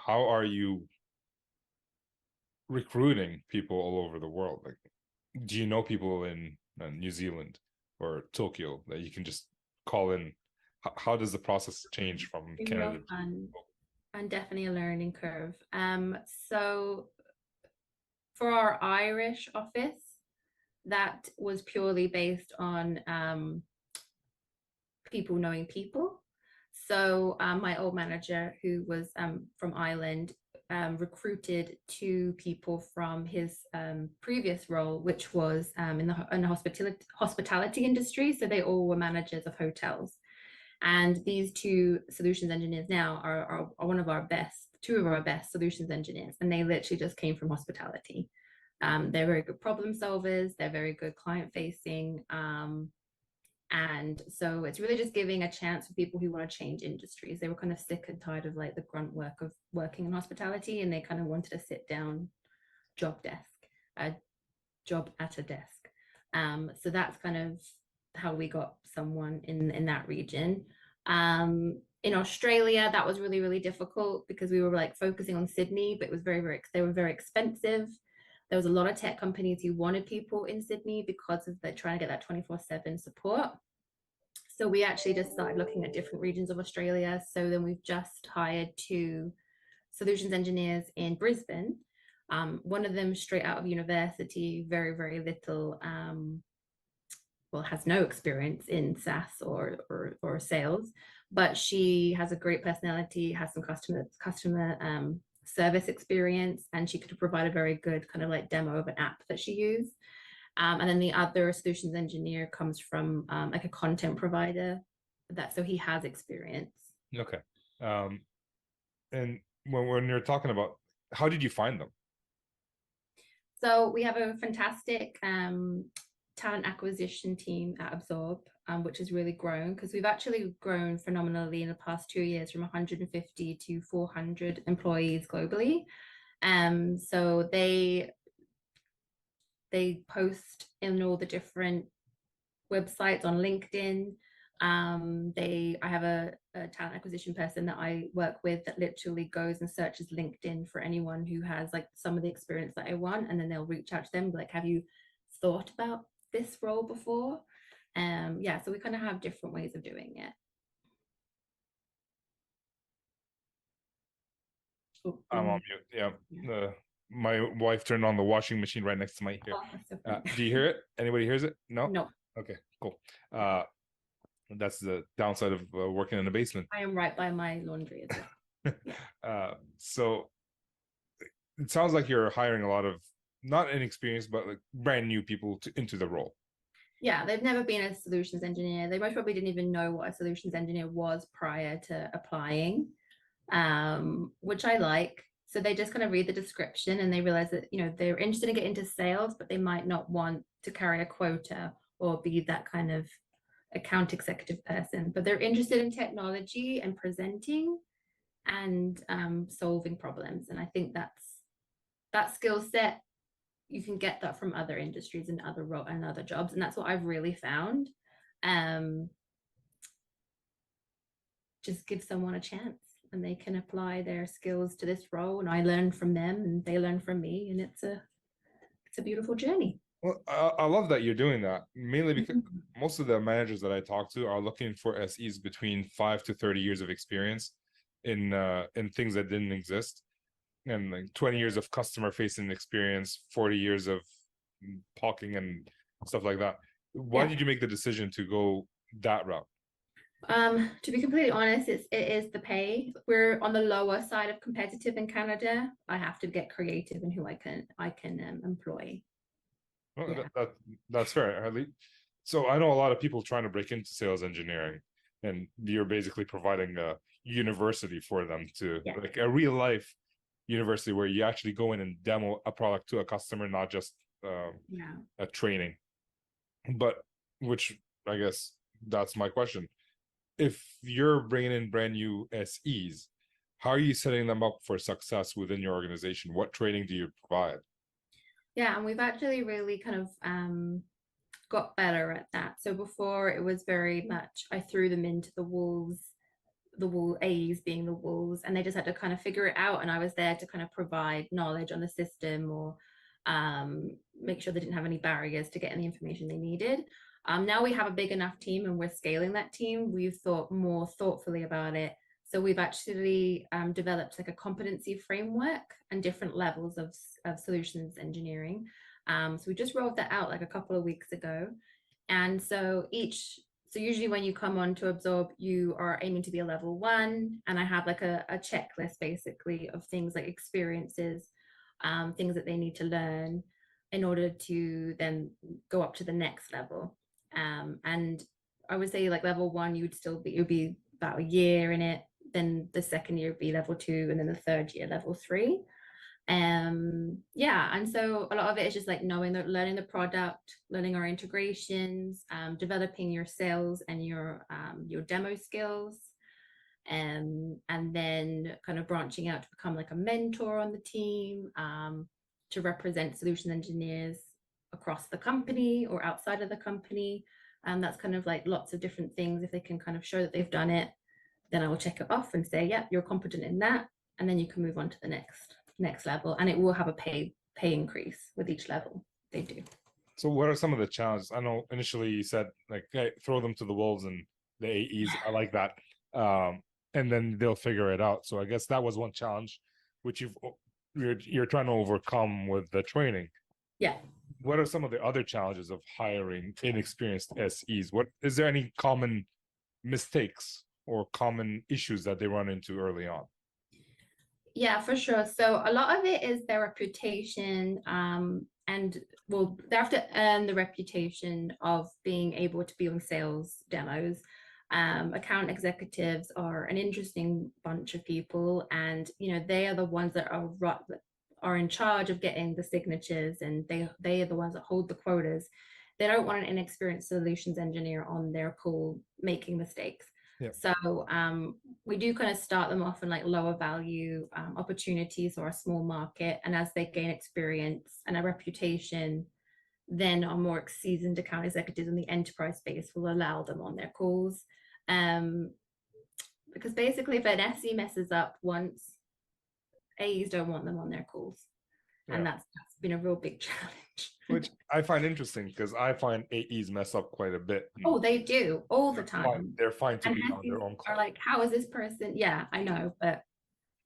how are you recruiting people all over the world? Like, do you know people in New Zealand or Tokyo that you can just call in? How does the process change from Been real Canada to fun and definitely a learning curve. So for our Irish office, that was purely based on people knowing people. So my old manager, who was from Ireland, recruited two people from his previous role, which was in the hospitality industry. So they all were managers of hotels. And these two solutions engineers now are one of our best, two of our best solutions engineers, and they literally just came from hospitality. They're very good problem solvers. They're very good client facing. And so it's really just giving a chance for people who want to change industries. They were kind of sick and tired of like the grunt work of working in hospitality, and they kind of wanted to sit down, job desk, a job at a desk. So that's kind of how we got someone in that region. In Australia, that was really, really difficult because we were like focusing on Sydney, but it was they were very expensive. There was a lot of tech companies who wanted people in Sydney because of the trying to get that 24/7 support. So we actually just started looking at different regions of Australia. So then we've just hired two solutions engineers in Brisbane. One of them straight out of university, very, very little, well, has no experience in SaaS or sales, but she has a great personality, has some customer service experience, and she could provide a very good kind of like demo of an app that she used. And then the other solutions engineer comes from like a content provider, that so he has experience. Okay. Um, and when you're talking about, how did you find them? So we have a fantastic talent acquisition team at Absorb, which has really grown because we've actually grown phenomenally in the past 2 years from 150 to 400 employees globally. So they post in all the different websites on LinkedIn. I have a talent acquisition person that I work with that literally goes and searches LinkedIn for anyone who has like some of the experience that I want, and then they'll reach out to them like, have you thought about this role before? Yeah, so we kind of have different ways of doing it. Oh, I'm on mute. Yeah. My wife turned on the washing machine right next to my ear. oh, that's so funny. Do you hear it? Anybody hears it? No? No, Okay, cool. That's the downside of working in a basement. I am right by my laundry as well. Yeah. So it sounds like you're hiring a lot of not inexperienced, but like brand new people into the role. Yeah, they've never been a solutions engineer. They most probably didn't even know what a solutions engineer was prior to applying, which I like. So they just kind of read the description and they realize that, they're interested in getting into sales, but they might not want to carry a quota or be that kind of account executive person, but they're interested in technology and presenting and solving problems. And I think that skill set, you can get that from other industries and other jobs, and that's what I've really found. um just give someone a chance and they can apply their skills to this role, and I learn from them and they learn from me, and it's a beautiful journey. Well, I love that you're doing that, mainly because Mhm. most of the managers that I talk to are looking for SEs between 5 to 30 years of experience in things that didn't exist, and like 20 years of customer facing experience, 40 years of talking and stuff like that. Why Yeah. did you make the decision to go that route? To be completely honest, it is the pay. We're on the lower side of competitive in Canada. I have to get creative in who I can employ. Well, Yeah. that's fair. So I know a lot of people trying to break into sales engineering, and you're basically providing a university for them to, Yeah. like a real life university where you actually go in and demo a product to a customer, not just Yeah. a training. But which I guess that's my question. If you're bringing in brand new SEs, how are you setting them up for success within your organization? What training do you provide? Yeah, and we've actually really kind of got better at that. So before it was very much I threw them into the wolves the wool A's being the wolves, and they just had to kind of figure it out. And I was there to kind of provide knowledge on the system, or make sure they didn't have any barriers to getting the information they needed. Now we have a big enough team and we're scaling that team. We've thought more thoughtfully about it. So we've actually developed like a competency framework and different levels of solutions engineering. So we just rolled that out like a couple of weeks ago. And so usually when you come on to Absorb, you are aiming to be a level 1. And I have like a checklist basically of things like experiences, things that they need to learn in order to then go up to the next level. And I would say like level 1, you'd be about a year in it. Then the second year would be level 2, and then the third year level 3. Yeah, and so a lot of it is just like learning the product, learning our integrations, developing your sales and your demo skills, and then kind of branching out to become like a mentor on the team, to represent solution engineers across the company or outside of the company. That's kind of like lots of different things. If they can kind of show that they've done it, then I will check it off and say, yeah, you're competent in that, and then you can move on to the next level, and it will have a pay increase with each level they do. So what are some of the challenges? I know initially you said like, hey, throw them to the wolves and the AEs. I like that. And then they'll figure it out. So I guess that was one challenge which you're trying to overcome with the training. Yeah. What are some of the other challenges of hiring inexperienced SEs? What is there any common mistakes or common issues that they run into early on? Yeah, for sure. So a lot of it is their reputation, and well, they have to earn the reputation of being able to be on sales demos. Account executives are an interesting bunch of people, and they are the ones that are in charge of getting the signatures, and they are the ones that hold the quotas. They don't want an inexperienced solutions engineer on their call making mistakes. Yeah. So we do kind of start them off in like lower value opportunities or a small market, and as they gain experience and a reputation, then our more seasoned account executives in the enterprise space will allow them on their calls. Because basically, if an SE messes up once, AEs don't want them on their calls, and that's been a real big challenge. Which I find interesting because I find AEs mess up quite a bit. Oh, they do all the time. They're fine to and be on their own call. Are like, how is this person? Yeah, I know, but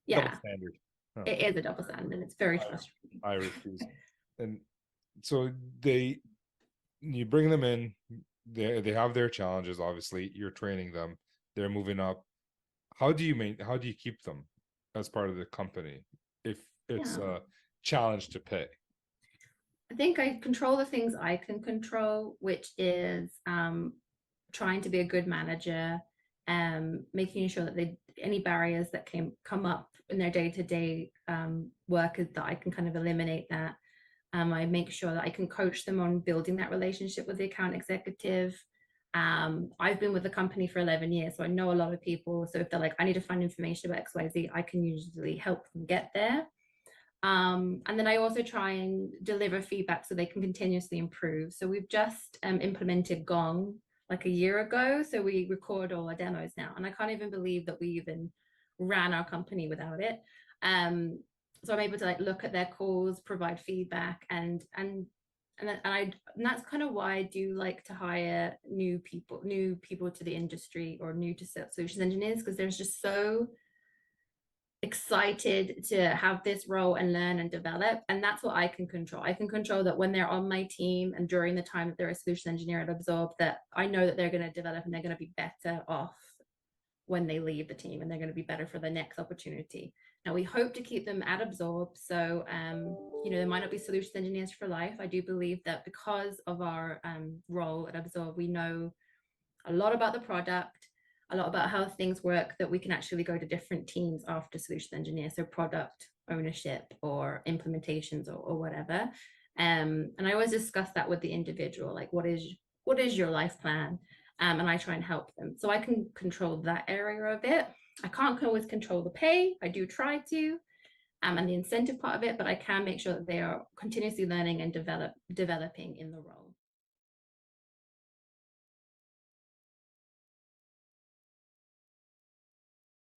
yeah, double standard. Oh. It is a double standard. It's very frustrating. I refuse. And so you bring them in, they have their challenges. Obviously, you're training them. They're moving up. How do you keep them as part of the company if it's a challenge to pay? I think I control the things I can control, which is trying to be a good manager, making sure that any barriers that come up in their day-to-day work, that I can kind of eliminate that. I make sure that I can coach them on building that relationship with the account executive. I've been with the company for 11 years, so I know a lot of people. So if they're like, I need to find information about XYZ, I can usually help them get there. And then I also try and deliver feedback so they can continuously improve. So we've just implemented Gong like a year ago. So we record all our demos now, and I can't even believe that we even ran our company without it. So I'm able to like look at their calls, provide feedback, and that's kind of why I do like to hire new people to the industry, or new to solutions engineers, because there's just so excited to have this role and learn and develop. And that's what I can control. I can control that when they're on my team and during the time that they're a solution engineer at Absorb, that I know that they're going to develop and they're going to be better off when they leave the team, and they're going to be better for the next opportunity. Now we hope to keep them at Absorb. So, there might not be solutions engineers for life. I do believe that because of our role at Absorb, we know a lot about the product, a lot about how things work, that we can actually go to different teams after solution engineer, so product ownership or implementations or whatever. And I always discuss that with the individual, like what is your life plan? And I try and help them. So I can control that area of it. I can't always control the pay. I do try to, and the incentive part of it, but I can make sure that they are continuously learning and developing in the role.